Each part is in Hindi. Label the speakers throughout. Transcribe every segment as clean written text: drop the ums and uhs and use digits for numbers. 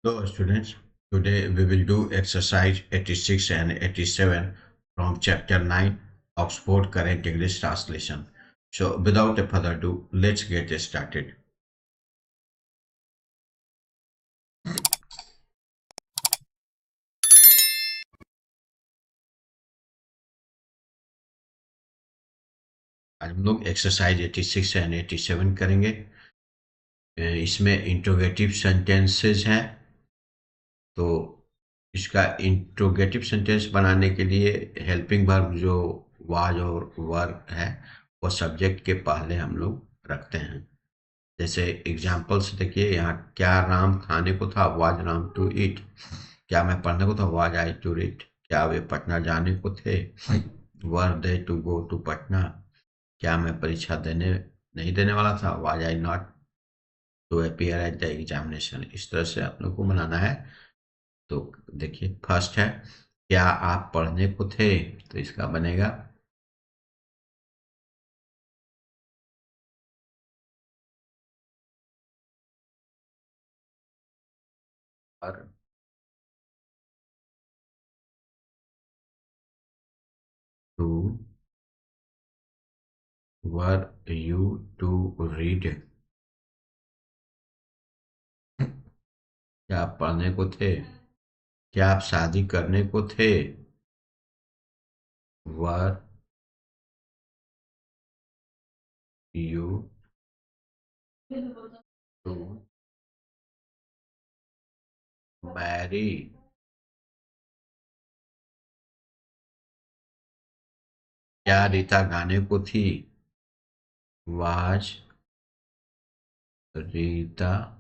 Speaker 1: So, students, today we will do exercise 86 and 87 from chapter 9, Oxford Current English Translation. So, without a further ado, let's get started. आज हम लोग एक्सरसाइज 86 एंड 87 करेंगे। इसमें इंट्रोगेटिव सेंटेंसेस हैं। तो इसका इंट्रोगेटिव सेंटेंस बनाने के लिए हेल्पिंग वर्ब जो वाज और वर है, वो सब्जेक्ट के पहले हम लोग रखते हैं। जैसे एग्जाम्पल्स देखिए, यहाँ क्या राम खाने को था, वाज राम टू ईट। क्या मैं पढ़ने को था, वाज आई टू रीड। क्या वे पटना जाने को थे, were they to go to Patna. क्या मैं परीक्षा देने नहीं देने वाला था, was I not to appear at the examination. इस तरह से आप लोग को बनाना है। तो देखिए, फर्स्ट है क्या आप पढ़ने को थे, तो इसका बनेगा और to, were you to read. क्या आप पढ़ने को थे, क्या आप शादी करने को थे, वर यू टू मैरी। क्या रीता गाने को थी, वाज रीता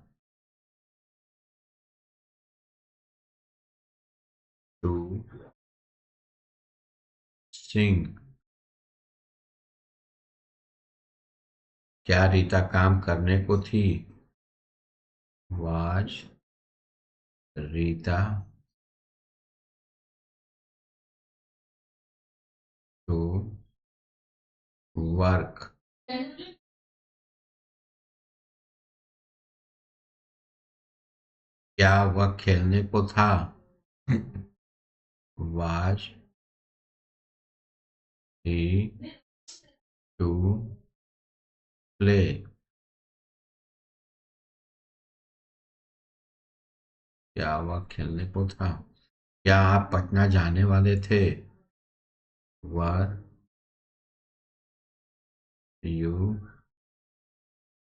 Speaker 1: टू सिंग। क्या रीता काम करने को थी, वाज रीता टू वर्क। क्या वह खेलने को था, वाज ही टू प्ले। क्या वह खेलने को था। क्या आप पटना जाने वाले थे, were you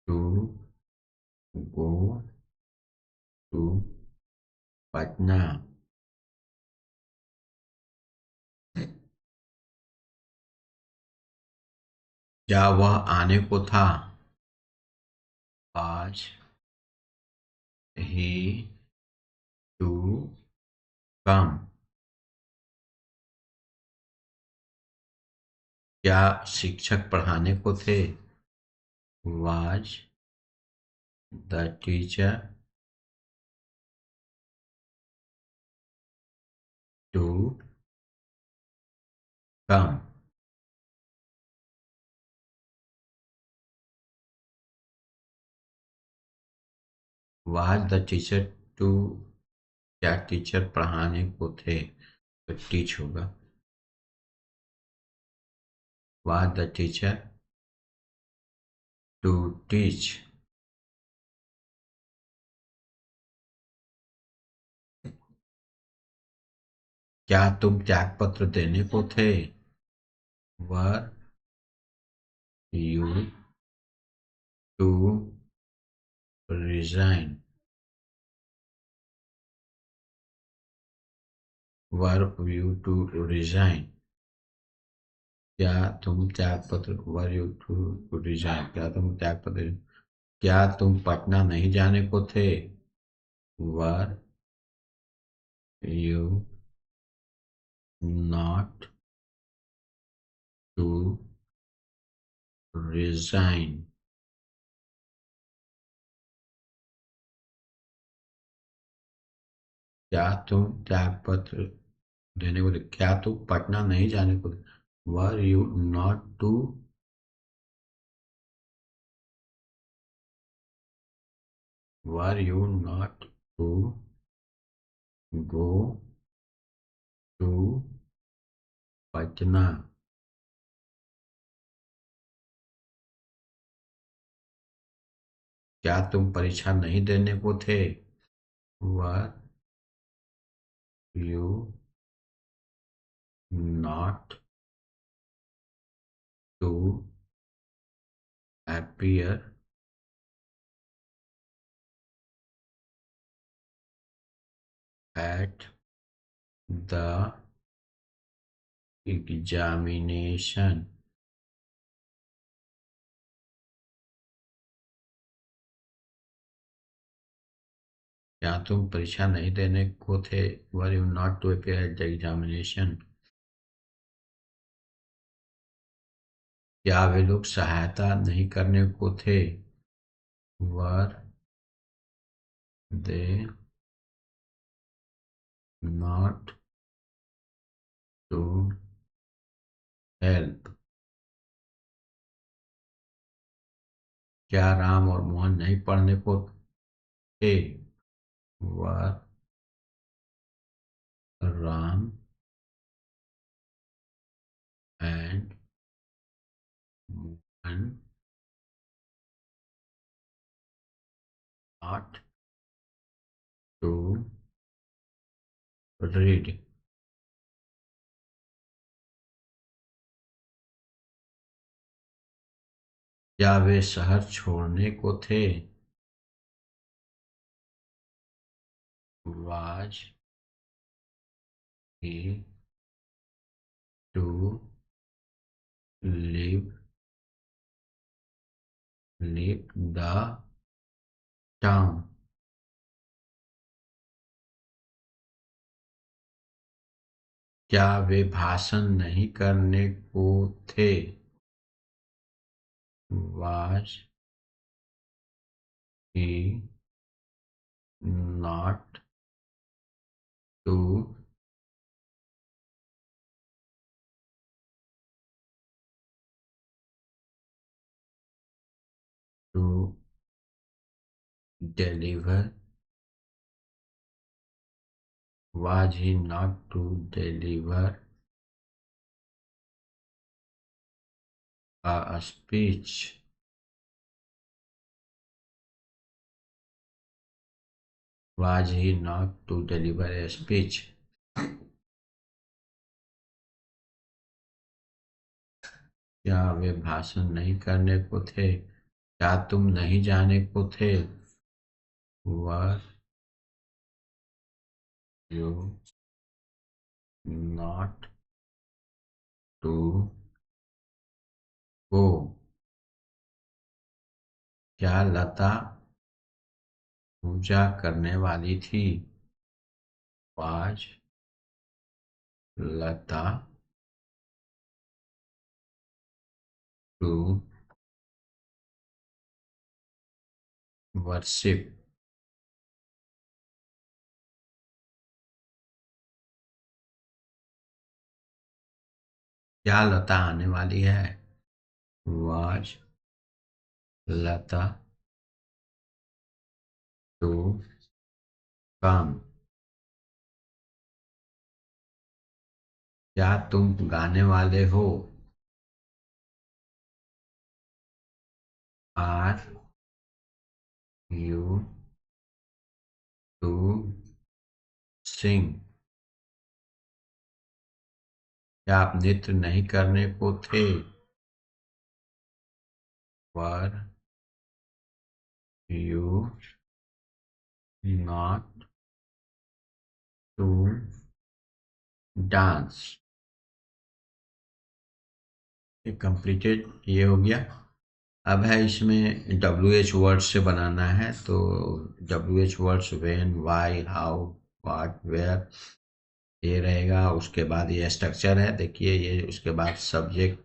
Speaker 1: to go to Patna. क्या वह आने को था, आज ही टू कम। क्या शिक्षक पढ़ाने को थे, was the teacher to come. Was the teacher to, क्या टीचर पढ़ाने को थे, तो टीच होगा। Was the teacher to teach. क्या तुम त्यागपत्र देने को थे, were you to resign. Were you to resign. क्या तुम त्यागपत्र, वर यू टू रिजाइन, क्या तुम त्यागपत्र। क्या तुम पटना नहीं जाने को थे, were you not to resign. क्या तुम त्यागपत्र देने को थे, क्या तुम पटना नहीं जाने को थे, were you not to, were you not to go to Patna. क्या तुम परीक्षा नहीं देने को थे? Were you not to appear at the examination? क्या तुम परीक्षा नहीं देने को थे? Were you not to appear at the examination? क्या वे लोग सहायता नहीं करने को थे? Were they not to help? क्या राम और मोहन नहीं पढ़ने को थे? Were Ram and Mohan not to read? क्या वे शहर छोड़ने को थे? Was he to leave the town? क्या वे भाषण नहीं करने को थे? Was he not to to deliver? Was he not to deliver a speech? Was he not to deliver a speech? क्या वे भाषण नहीं करने को थे? क्या तुम नहीं जाने को थे? Were you not to go? क्या लता पूजा करने वाली थी? Was Lata to worship? क्या लता आने वाली है? Was Lata to come? क्या तुम गाने वाले हो? Are you to sing? क्या आप नृत्य नहीं करने को थे? Were you not to dance? ये कंप्लीटेड, ये हो गया। अब है इसमें WH वर्ड्स से बनाना है, तो WH words when, why, how, what, where, ये रहेगा। उसके बाद ये स्ट्रक्चर है, देखिए ये। उसके बाद सब्जेक्ट,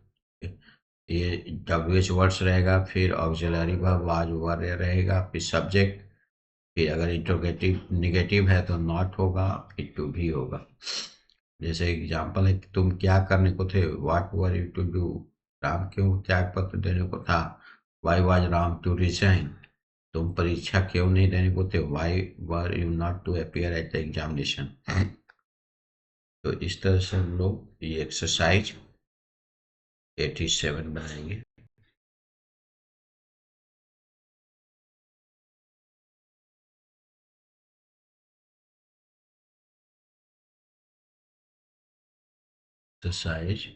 Speaker 1: ये WH वर्ड्स रहेगा, फिर ऑक्सिलरी वर्ब वाज वर रहेगा, फिर सब्जेक्ट, फिर अगर इंट्रोगेटिव निगेटिव है तो नॉट होगा, फिर टू भी होगा। जैसे एग्जांपल है कि तुम क्या करने को थे? What were you to do? Ram क्यों त्याग पत्र देने को था? Why was Ram to resign? तुम परीक्षा क्यों नहीं देने को थे? Why were you not to appear at the examination? तो इस तरह से हम लोग ये एक्सरसाइज 87 बनाएंगे। एक्सरसाइज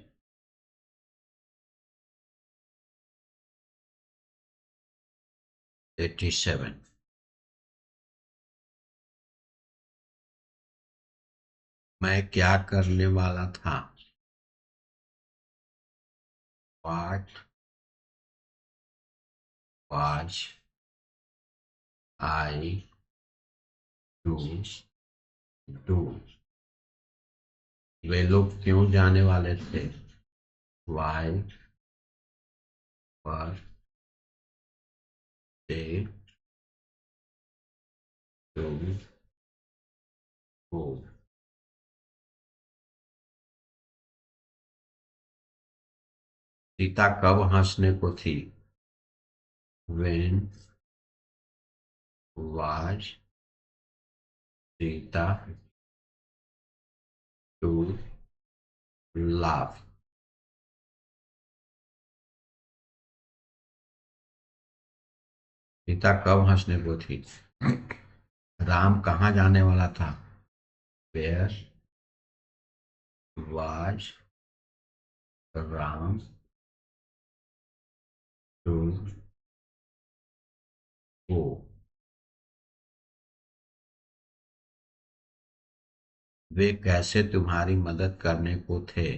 Speaker 1: 87। मैं क्या करने वाला था? What was I to do? वे लोग क्यों जाने वाले थे? Why were they to go? Sita कब हंसने को थी? When was Sita to laugh? Sita कब हंसने को थी? राम कहाँ जाने वाला था? Where was Ram to go? वे कैसे तुम्हारी मदद करने को थे?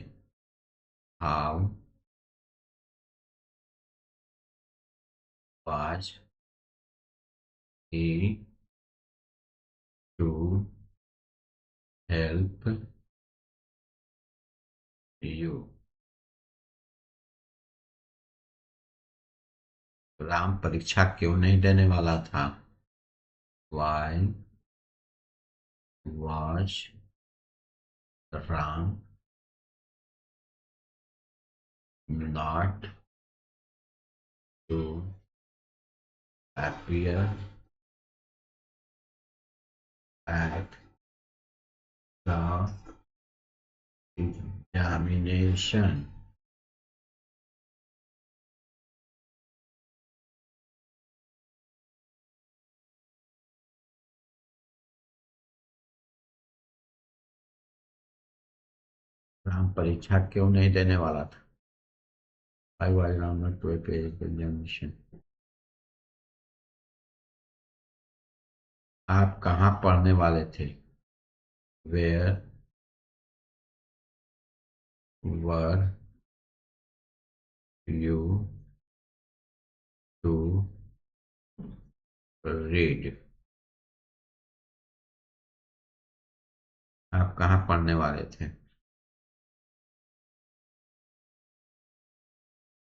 Speaker 1: How was he to help you? Ram परीक्षा क्यों नहीं देने वाला था? Why was Ram not to appear at the examination? Ram परीक्षा क्यों नहीं देने वाला था? Why was Ram not to appear at the examination? आप कहाँ पढ़ने वाले थे? Where were you to read? आप कहाँ पढ़ने वाले थे?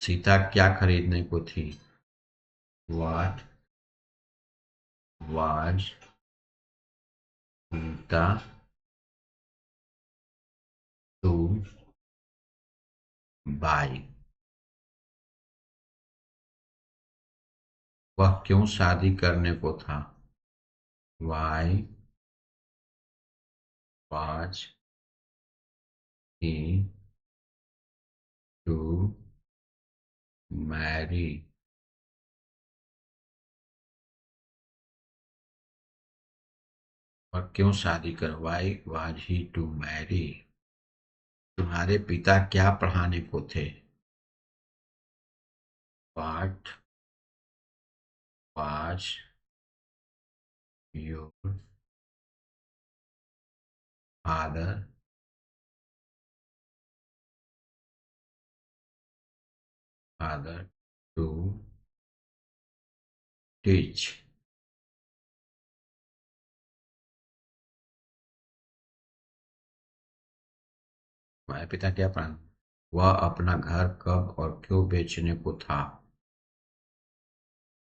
Speaker 1: सीता क्या खरीदने को थी? What was Sita to buy? वह क्यों शादी करने को था? Why was he to marry? वह क्यों शादी कर? Why was he to marry? तुम्हारे पिता क्या पढ़ाने को थे? What was your father to teach? तुम्हारे पिता क्या पढ़ाने? वह अपना घर कब और क्यों बेचने को था?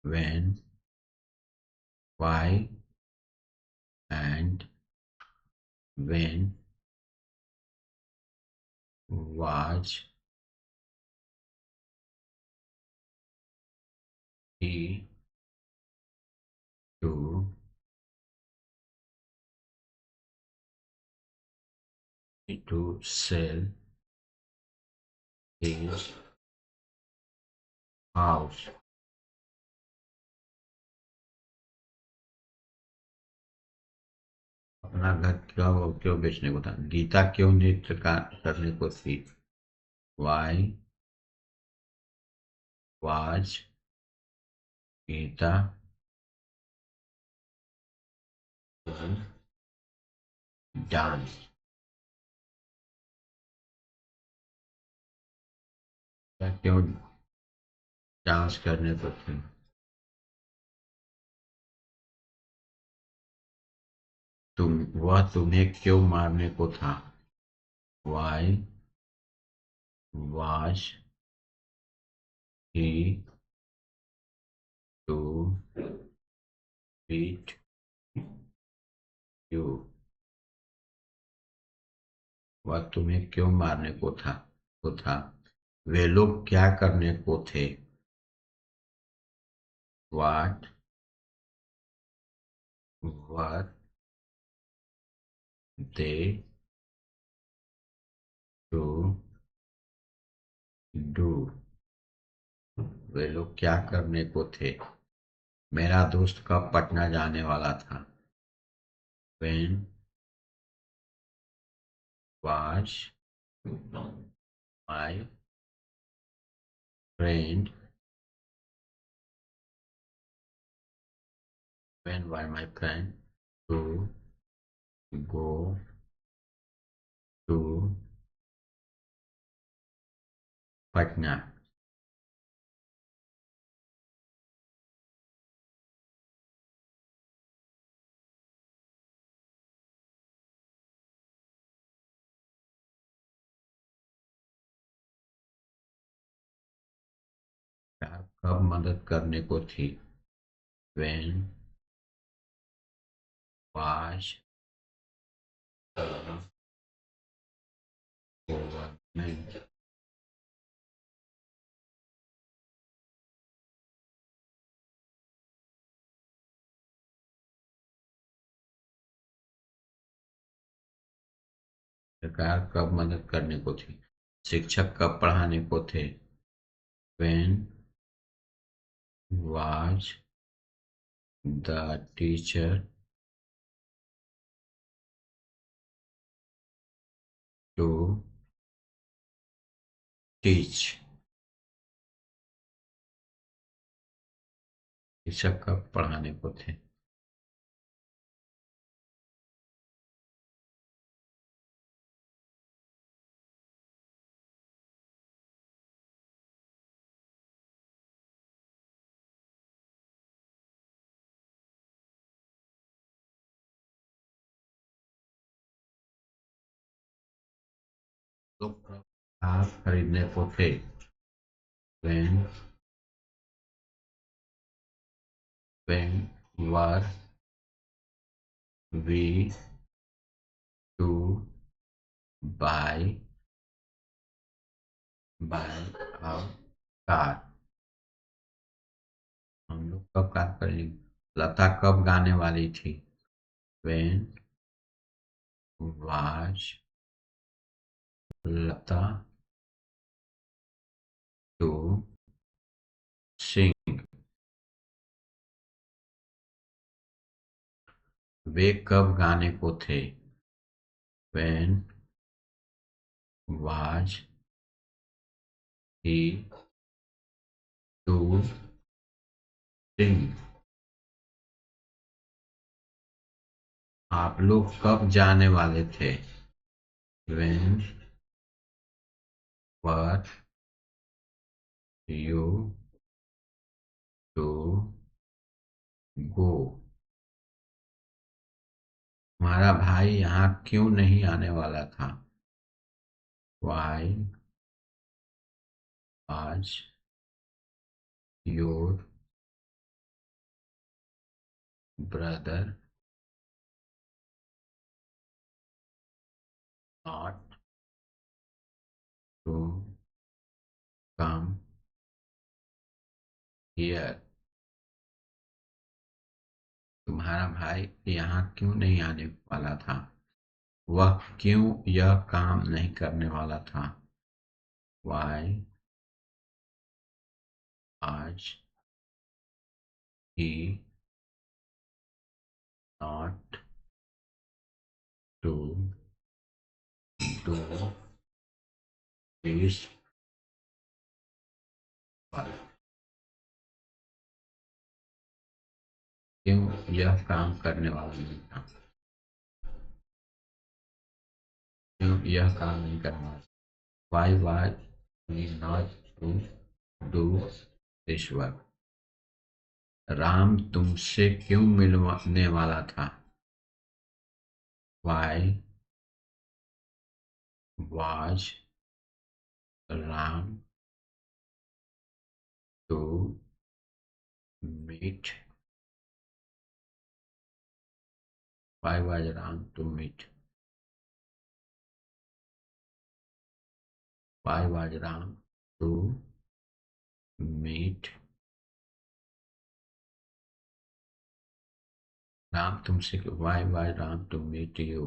Speaker 1: When, why and when was he to sell his house. अपना घर क्यों क्यों बेचने को था? गीता क्यों नृत्य करने को थी? Why was Gita dance? क्या क्यों डांस करने को थी? वह तुम्हें क्यों मारने को था? Why was he to beat you? वह तुम्हें क्यों मारने को था। वे लोग क्या करने को थे? What were they to do? वे लोग क्या करने को थे? मेरा दोस्त कब पटना जाने वाला था? When was my friend when was my friend to go to Patna? Car कब मदद करने को थी? When was the government सरकार कब मदद करने को थी? शिक्षक कब पढ़ाने को थे? When was the teacher to teach? शिक्षक कब पढ़ाने को थे? लोग कब कार खरीदने को थे? When were we to buy a car? हम लोग कब कार खरीदेंगे? लता कब गाने वाली थी? When was Lata to sing? वे कब गाने को थे? When was he to sing? आप लोग कब जाने वाले थे? When were you to go? तुम्हारा भाई यहाँ क्यों नहीं आने वाला था? Why was your brother not to come here? तुम्हारा भाई यहाँ क्यों नहीं आने वाला था? वह क्यों यह काम नहीं करने वाला था? Why was he not to do this work? क्यों यह काम करने वाला नहीं था? क्यों यह काम नहीं करने वाला? Why was he not to do this work? Ram तुमसे क्यों मिलने वाला था? Why was Ram to meet? Why was Ram to meet? Why was Ram to meet? Ram तुमसे Why was Ram to meet you?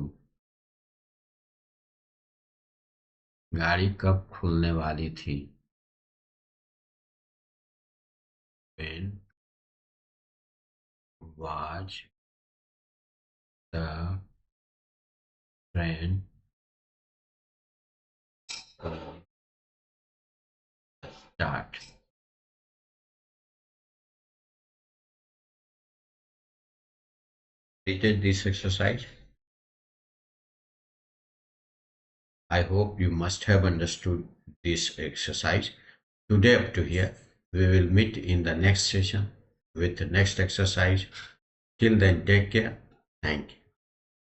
Speaker 1: गाड़ी कब खुलने वाली थी? When was the train going to start? Repeat this exercise. I hope you must have understood this exercise. Today up to here. We will meet in the next session with the next exercise. Till then, take care. Thank you.